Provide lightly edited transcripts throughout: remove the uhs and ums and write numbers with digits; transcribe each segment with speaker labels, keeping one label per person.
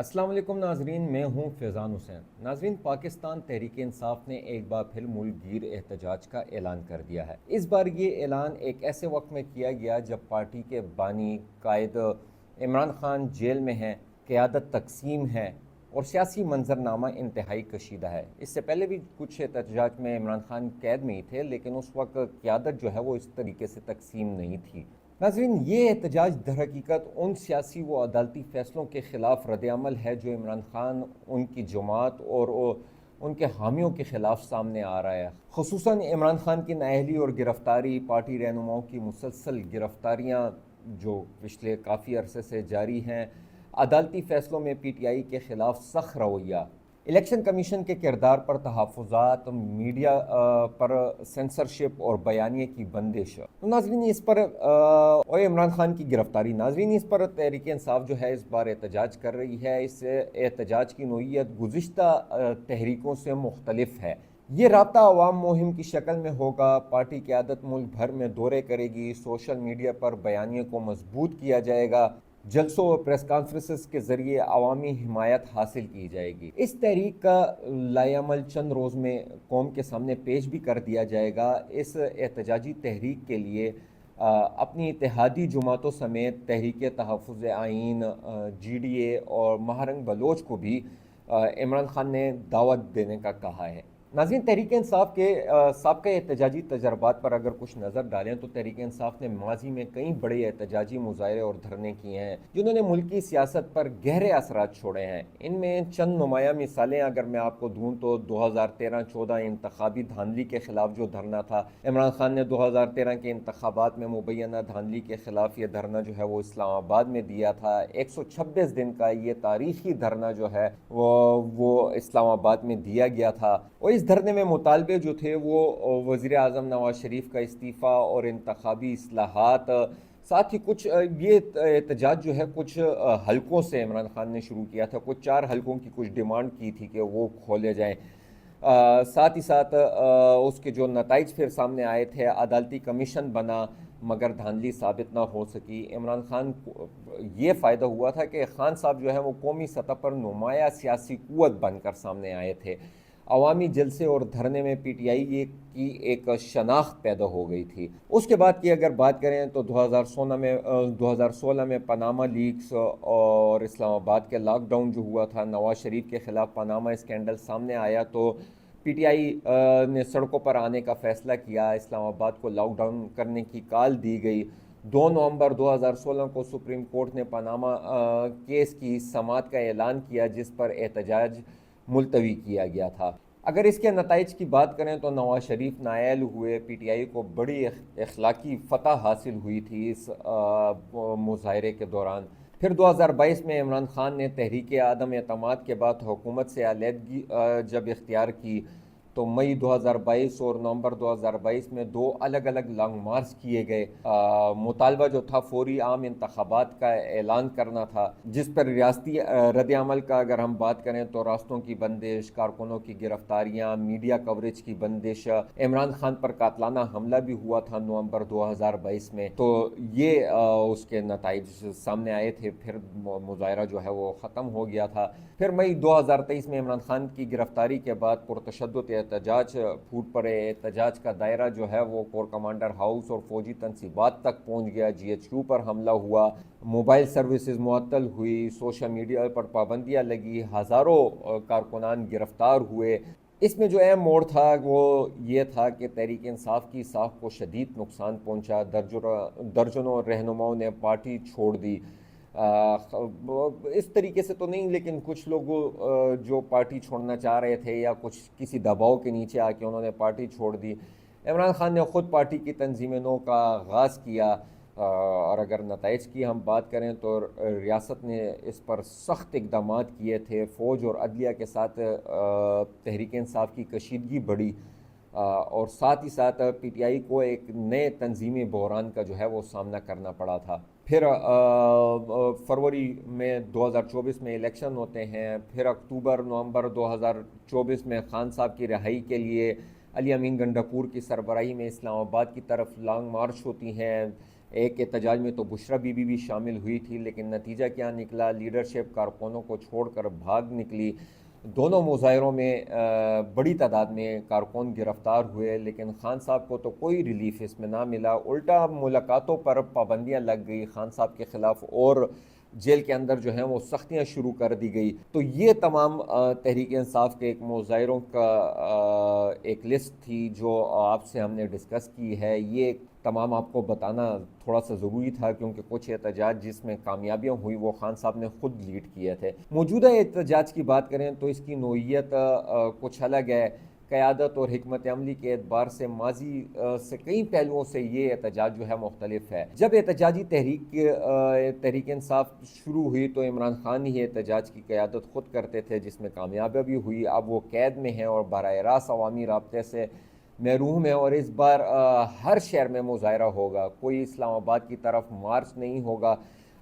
Speaker 1: السلام علیکم ناظرین، میں ہوں فیضان حسین۔ ناظرین، پاکستان تحریک انصاف نے ایک بار پھر ملک گیر احتجاج کا اعلان کر دیا ہے۔ اس بار یہ اعلان ایک ایسے وقت میں کیا گیا جب پارٹی کے بانی قائد عمران خان جیل میں ہیں، قیادت تقسیم ہے اور سیاسی منظرنامہ انتہائی کشیدہ ہے۔ اس سے پہلے بھی کچھ احتجاج میں عمران خان قید میں ہی تھے، لیکن اس وقت قیادت جو ہے وہ اس طریقے سے تقسیم نہیں تھی۔ ناظرین، یہ احتجاج در حقیقت ان سیاسی و عدالتی فیصلوں کے خلاف رد عمل ہے جو عمران خان، ان کی جماعت اور ان کے حامیوں کے خلاف سامنے آ رہا ہے۔ خصوصاً عمران خان کی نااہلی اور گرفتاری، پارٹی رہنماؤں کی مسلسل گرفتاریاں جو پچھلے کافی عرصے سے جاری ہیں، عدالتی فیصلوں میں پی ٹی آئی کے خلاف سخت رویہ، الیکشن کمیشن کے کردار پر تحفظات، میڈیا پر سینسرشپ اور بیانیے کی بندش۔ ناظرین، اس پر اور عمران خان کی گرفتاری، ناظرین اس پر تحریک انصاف جو ہے اس بار احتجاج کر رہی ہے۔ اس احتجاج کی نوعیت گزشتہ تحریکوں سے مختلف ہے۔ یہ رابطہ عوام مہم کی شکل میں ہوگا۔ پارٹی قیادت ملک بھر میں دورے کرے گی، سوشل میڈیا پر بیانیے کو مضبوط کیا جائے گا، جلسوں اور پریس کانفرنسز کے ذریعے عوامی حمایت حاصل کی جائے گی۔ اس تحریک کا لائحہ عمل چند روز میں قوم کے سامنے پیش بھی کر دیا جائے گا۔ اس احتجاجی تحریک کے لیے اپنی اتحادی جماعتوں سمیت تحریک تحفظ آئین، جی ڈی اے اور مہرنگ بلوچ کو بھی عمران خان نے دعوت دینے کا کہا ہے۔ ناظرین، تحریک انصاف کے سابقہ احتجاجی تجربات پر اگر کچھ نظر ڈالیں تو تحریک انصاف نے ماضی میں کئی بڑے احتجاجی مظاہرے اور دھرنے کیے ہیں جنہوں نے ملکی سیاست پر گہرے اثرات چھوڑے ہیں۔ ان میں چند نمایاں مثالیں اگر میں آپ کو دوں تو 2013-14 انتخابی دھاندلی کے خلاف جو دھرنا تھا، عمران خان نے 2013 کے انتخابات میں مبینہ دھاندلی کے خلاف یہ دھرنا جو ہے وہ اسلام آباد میں دیا تھا۔ 126 دن کا یہ تاریخی دھرنا جو ہے وہ اسلام آباد میں دیا گیا تھا، اور اس دھرنے میں مطالبے جو تھے وہ وزیر اعظم نواز شریف کا استعفیٰ اور انتخابی اصلاحات، ساتھ ہی کچھ یہ احتجاج جو ہے کچھ حلقوں سے عمران خان نے شروع کیا تھا، کچھ 4 حلقوں کی کچھ ڈیمانڈ کی تھی کہ وہ کھولے جائیں۔ ساتھ ہی ساتھ اس کے جو نتائج پھر سامنے آئے تھے، عدالتی کمیشن بنا مگر دھاندلی ثابت نہ ہو سکی۔ عمران خان کو یہ فائدہ ہوا تھا کہ خان صاحب جو ہے وہ قومی سطح پر نمایاں سیاسی قوت بن کر سامنے آئے تھے۔ عوامی جلسے اور دھرنے میں پی ٹی آئی کی ایک شناخت پیدا ہو گئی تھی۔ اس کے بعد کی اگر بات کریں تو 2016 میں پاناما لیکس اور اسلام آباد کے لاک ڈاؤن جو ہوا تھا، نواز شریف کے خلاف پاناما اسکینڈل سامنے آیا تو پی ٹی آئی نے سڑکوں پر آنے کا فیصلہ کیا، اسلام آباد کو لاک ڈاؤن کرنے کی کال دی گئی۔ 2 نومبر 2016 کو سپریم کورٹ نے پاناما کیس کی سماعت کا اعلان کیا، جس پر احتجاج ملتوی کیا گیا تھا۔ اگر اس کے نتائج کی بات کریں تو نواز شریف نائل ہوئے، پی ٹی آئی کو بڑی اخلاقی فتح حاصل ہوئی تھی اس مظاہرے کے دوران۔ پھر 2022 میں عمران خان نے تحریک عدم اعتماد کے بعد حکومت سے علیحدگی جب اختیار کی تو مئی 2022 اور نومبر 2022 میں 2 الگ الگ لانگ مارچ کیے گئے۔ مطالبہ جو تھا فوری عام انتخابات کا اعلان کرنا تھا، جس پر ریاستی رد عمل کا اگر ہم بات کریں تو راستوں کی بندش، کارکنوں کی گرفتاریاں، میڈیا کوریج کی بندش، عمران خان پر قاتلانہ حملہ بھی ہوا تھا نومبر 2022 میں، تو یہ اس کے نتائج سامنے آئے تھے۔ پھر مظاہرہ جو ہے وہ ختم ہو گیا تھا۔ پھر مئی 2023 میں عمران خان کی گرفتاری کے بعد پرتشدد احتجاج پھوٹ پڑے۔ احتجاج کا دائرہ جو ہے وہ کور کمانڈر ہاؤس اور فوجی تنصیبات تک پہنچ گیا، جی ایچ کیو پر حملہ ہوا، موبائل سروسز معطل ہوئی، سوشل میڈیا پر پابندیاں لگی، ہزاروں کارکنان گرفتار ہوئے۔ اس میں جو اہم موڑ تھا وہ یہ تھا کہ تحریک انصاف کی ساکھ کو شدید نقصان پہنچا، درجنوں رہنماؤں نے پارٹی چھوڑ دی۔ اس طریقے سے تو نہیں، لیکن کچھ لوگ جو پارٹی چھوڑنا چاہ رہے تھے یا کسی دباؤ کے نیچے آ کے انہوں نے پارٹی چھوڑ دی۔ عمران خان نے خود پارٹی کی تنظیم نو کا آغاز کیا، اور اگر نتائج کی ہم بات کریں تو ریاست نے اس پر سخت اقدامات کیے تھے۔ فوج اور عدلیہ کے ساتھ تحریک انصاف کی کشیدگی بڑھی، اور ساتھ ہی ساتھ پی ٹی آئی کو ایک نئے تنظیمی بحران کا جو ہے وہ سامنا کرنا پڑا تھا۔ پھر فروری میں 2024 میں الیکشن ہوتے ہیں، پھر اکتوبر نومبر 2024 میں خان صاحب کی رہائی کے لیے علی امین گنڈاپور کی سربراہی میں اسلام آباد کی طرف لانگ مارچ ہوتی ہیں۔ ایک احتجاج میں تو بشرا بی بی بھی شامل ہوئی تھی، لیکن نتیجہ کیا نکلا؟ لیڈرشپ کارکنوں کو چھوڑ کر بھاگ نکلی۔ دونوں مظاہروں میں بڑی تعداد میں کارکن گرفتار ہوئے، لیکن خان صاحب کو تو کوئی ریلیف اس میں نہ ملا، الٹا ملاقاتوں پر پابندیاں لگ گئی خان صاحب کے خلاف، اور جیل کے اندر جو ہیں وہ سختیاں شروع کر دی گئی۔ تو یہ تمام تحریک انصاف کے ایک مظاہروں کا ایک لسٹ تھی جو آپ سے ہم نے ڈسکس کی ہے۔ یہ تمام آپ کو بتانا تھوڑا سا ضروری تھا، کیونکہ کچھ احتجاج جس میں کامیابیاں ہوئی وہ خان صاحب نے خود لیڈ کیے تھے۔ موجودہ احتجاج کی بات کریں تو اس کی نوعیت کچھ الگ ہے۔ قیادت اور حکمت عملی کے اعتبار سے ماضی سے کئی پہلوؤں سے یہ احتجاج جو ہے مختلف ہے۔ جب احتجاجی تحریک انصاف شروع ہوئی تو عمران خان ہی احتجاج کی قیادت خود کرتے تھے، جس میں کامیابی بھی ہوئی۔ اب وہ قید میں ہیں اور براہ راست عوامی رابطے سے محروم ہے، اور اس بار ہر شہر میں مظاہرہ ہوگا، کوئی اسلام آباد کی طرف مارچ نہیں ہوگا۔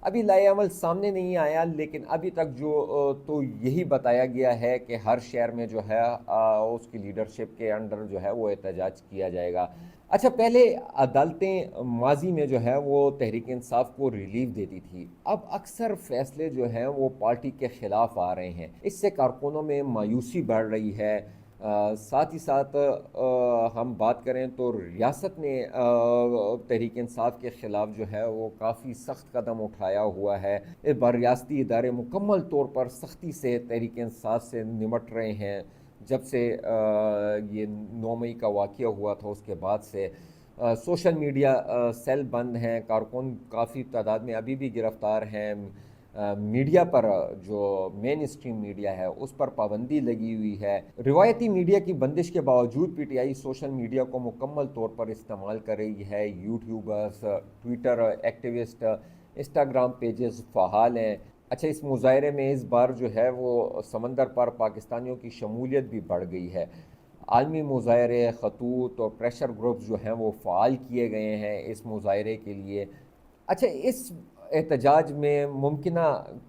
Speaker 1: ابھی لائے عمل سامنے نہیں آیا، لیکن ابھی تک جو تو یہی بتایا گیا ہے کہ ہر شہر میں جو ہے اس کی لیڈرشپ کے انڈر جو ہے وہ احتجاج کیا جائے گا۔ اچھا، پہلے عدالتیں ماضی میں جو ہے وہ تحریک انصاف کو ریلیف دیتی تھی، اب اکثر فیصلے جو ہیں وہ پارٹی کے خلاف آ رہے ہیں، اس سے کارکنوں میں مایوسی بڑھ رہی ہے۔ ساتھ ہی ساتھ ہم بات کریں تو ریاست نے تحریک انصاف کے خلاف جو ہے وہ کافی سخت قدم اٹھایا ہوا ہے۔ اس بار ریاستی ادارے مکمل طور پر سختی سے تحریک انصاف سے نمٹ رہے ہیں۔ جب سے یہ 9 مئی کا واقعہ ہوا تھا اس کے بعد سے سوشل میڈیا سیل بند ہیں، کارکن کافی تعداد میں ابھی بھی گرفتار ہیں۔ میڈیا پر جو مین اسٹریم میڈیا ہے اس پر پابندی لگی ہوئی ہے۔ روایتی میڈیا کی بندش کے باوجود P T I social media کو مکمل طور پر استعمال کر رہی ہے۔ YouTubers, Twitter activist, Instagram pages فعال ہیں۔ اچھا، اس مظاہرے میں اس بار جو ہے وہ سمندر پر پاکستانیوں کی شمولیت بھی بڑھ گئی ہے۔ عالمی مظاہرے، خطوط اور پریشر گروپس جو ہیں وہ فعال کیے گئے ہیں اس مظاہرے کے لیے۔ اچھا، اس احتجاج میں ممکنہ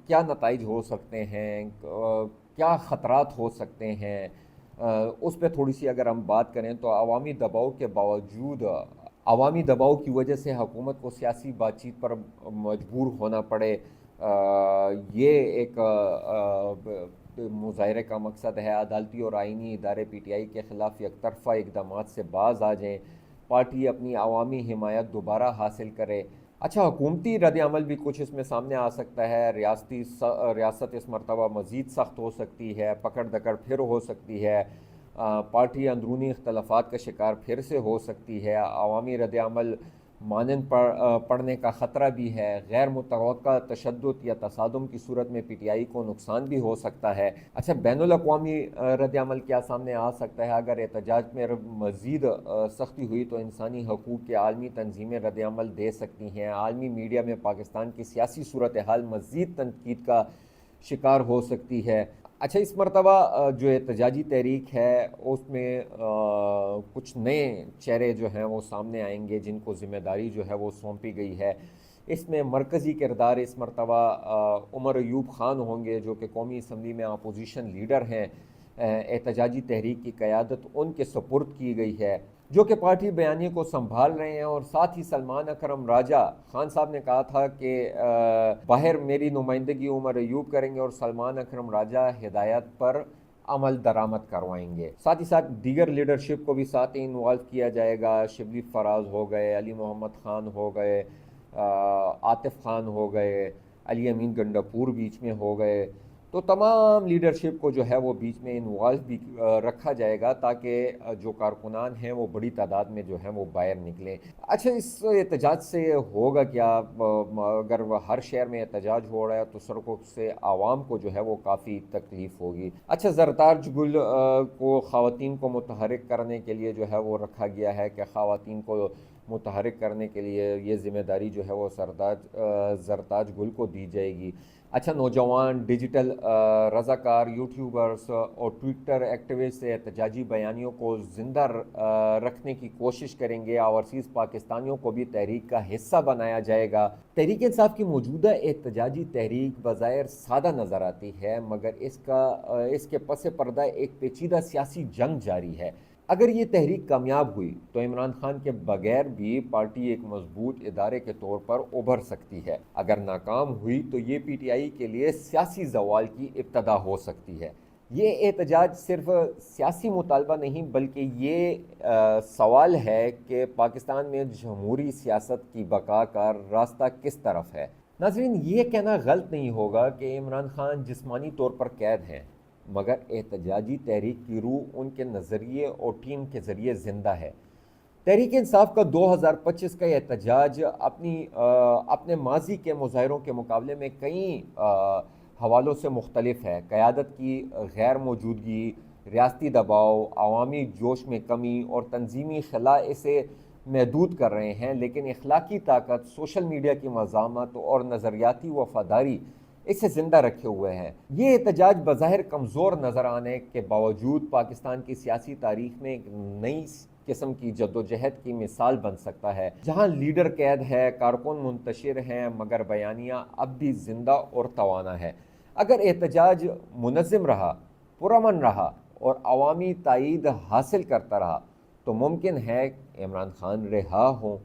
Speaker 1: کیا نتائج ہو سکتے ہیں، کیا خطرات ہو سکتے ہیں، اس پہ تھوڑی سی اگر ہم بات کریں تو عوامی دباؤ کے باوجود، عوامی دباؤ کی وجہ سے حکومت کو سیاسی بات چیت پر مجبور ہونا پڑے، یہ ایک مظاہرے کا مقصد ہے۔ عدالتی اور آئینی ادارے پی ٹی آئی کے خلاف یک طرفہ اقدامات سے باز آ جائیں، پارٹی اپنی عوامی حمایت دوبارہ حاصل کرے۔ اچھا، حکومتی رد عمل بھی کچھ اس میں سامنے آ سکتا ہے۔ ریاست اس مرتبہ مزید سخت ہو سکتی ہے، پکڑ دکڑ پھر ہو سکتی ہے، پارٹی اندرونی اختلافات کا شکار پھر سے ہو سکتی ہے، عوامی رد عمل مانند پڑنے کا خطرہ بھی ہے، غیر متوقع تشدد یا تصادم کی صورت میں پی ٹی آئی کو نقصان بھی ہو سکتا ہے۔ اچھا، بین الاقوامی رد عمل کیا سامنے آ سکتا ہے؟ اگر احتجاج میں مزید سختی ہوئی تو انسانی حقوق کے عالمی تنظیمیں رد عمل دے سکتی ہیں، عالمی میڈیا میں پاکستان کی سیاسی صورتحال مزید تنقید کا شکار ہو سکتی ہے۔ اچھا، اس مرتبہ جو احتجاجی تحریک ہے اس میں کچھ نئے چہرے جو ہیں وہ سامنے آئیں گے جن کو ذمہ داری جو ہے وہ سونپی گئی ہے۔ اس میں مرکزی کردار اس مرتبہ عمر ایوب خان ہوں گے، جو کہ قومی اسمبلی میں اپوزیشن لیڈر ہیں۔ احتجاجی تحریک کی قیادت ان کے سپرد کی گئی ہے، جو کہ پارٹی بیانیے کو سنبھال رہے ہیں، اور ساتھ ہی سلمان اکرم راجہ، خان صاحب نے کہا تھا کہ باہر میری نمائندگی عمر ایوب کریں گے اور سلمان اکرم راجہ ہدایت پر عمل درآمد کروائیں گے۔ ساتھ ہی ساتھ دیگر لیڈرشپ کو بھی ساتھ انوالو کیا جائے گا۔ شبلی فراز ہو گئے، علی محمد خان ہو گئے، عاطف خان ہو گئے، علی امین گنڈاپور بیچ میں ہو گئے، تو تمام لیڈرشپ کو جو ہے وہ بیچ میں انوالو بھی رکھا جائے گا تاکہ جو کارکنان ہیں وہ بڑی تعداد میں جو ہیں وہ باہر نکلیں۔ اچھا، اس احتجاج سے ہوگا کیا؟ اگر ہر شہر میں احتجاج ہو رہا ہے تو سڑکوں سے عوام کو جو ہے وہ کافی تکلیف ہوگی۔ اچھا، زرتاج گل کو خواتین کو متحرک کرنے کے لیے جو ہے وہ رکھا گیا ہے کہ خواتین کو متحرک کرنے کے لیے یہ ذمہ داری جو ہے وہ زرتاج گل کو دی جائے گی۔ اچھا، نوجوان ڈیجیٹل رضاکار، یوٹیوبرز اور ٹویٹر ایکٹیوسٹ احتجاجی بیانیوں کو زندہ رکھنے کی کوشش کریں گے۔ اوورسیز پاکستانیوں کو بھی تحریک کا حصہ بنایا جائے گا۔ تحریک انصاف کی موجودہ احتجاجی تحریک بظاہر سادہ نظر آتی ہے، مگر اس کے پس پردہ ایک پیچیدہ سیاسی جنگ جاری ہے۔ اگر یہ تحریک کامیاب ہوئی تو عمران خان کے بغیر بھی پارٹی ایک مضبوط ادارے کے طور پر ابھر سکتی ہے۔ اگر ناکام ہوئی تو یہ پی ٹی آئی کے لیے سیاسی زوال کی ابتدا ہو سکتی ہے۔ یہ احتجاج صرف سیاسی مطالبہ نہیں بلکہ یہ سوال ہے کہ پاکستان میں جمہوری سیاست کی بقا کا راستہ کس طرف ہے۔ ناظرین، یہ کہنا غلط نہیں ہوگا کہ عمران خان جسمانی طور پر قید ہیں، مگر احتجاجی تحریک کی روح ان کے نظریے اور ٹیم کے ذریعے زندہ ہے۔ تحریک انصاف کا 2025 کا احتجاج اپنے ماضی کے مظاہروں کے مقابلے میں کئی حوالوں سے مختلف ہے۔ قیادت کی غیر موجودگی، ریاستی دباؤ، عوامی جوش میں کمی اور تنظیمی خلا اسے محدود کر رہے ہیں، لیکن اخلاقی طاقت، سوشل میڈیا کی مزاحمت اور نظریاتی وفاداری اسے زندہ رکھے ہوئے ہیں۔ یہ احتجاج بظاہر کمزور نظر آنے کے باوجود پاکستان کی سیاسی تاریخ میں ایک نئی قسم کی جدوجہد کی مثال بن سکتا ہے، جہاں لیڈر قید ہے، کارکن منتشر ہیں، مگر بیانیہ اب بھی زندہ اور توانا ہے۔ اگر احتجاج منظم رہا، پرامن رہا اور عوامی تائید حاصل کرتا رہا تو ممکن ہے عمران خان رہا ہوں،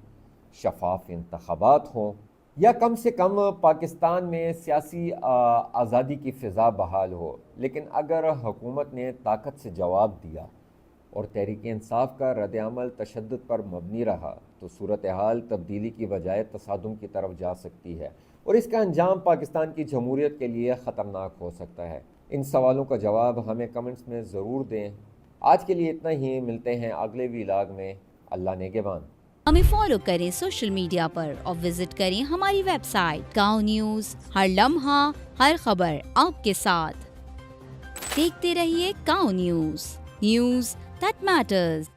Speaker 1: شفاف انتخابات ہوں، یا کم سے کم پاکستان میں سیاسی آزادی کی فضا بحال ہو۔ لیکن اگر حکومت نے طاقت سے جواب دیا اور تحریک انصاف کا رد عمل تشدد پر مبنی رہا تو صورتحال تبدیلی کی بجائے تصادم کی طرف جا سکتی ہے، اور اس کا انجام پاکستان کی جمہوریت کے لیے خطرناک ہو سکتا ہے۔ ان سوالوں کا جواب ہمیں کمنٹس میں ضرور دیں۔ آج کے لیے اتنا ہی، ملتے ہیں اگلے ویلاگ میں۔ اللہ نگہبان۔
Speaker 2: ہمیں فالو کریں سوشل میڈیا پر اور وزٹ کریں ہماری ویب سائٹ گاؤں نیوز، ہر لمحہ ہر خبر آپ کے ساتھ۔ دیکھتے رہیے گاؤں نیوز، نیوز دیٹ میٹرز۔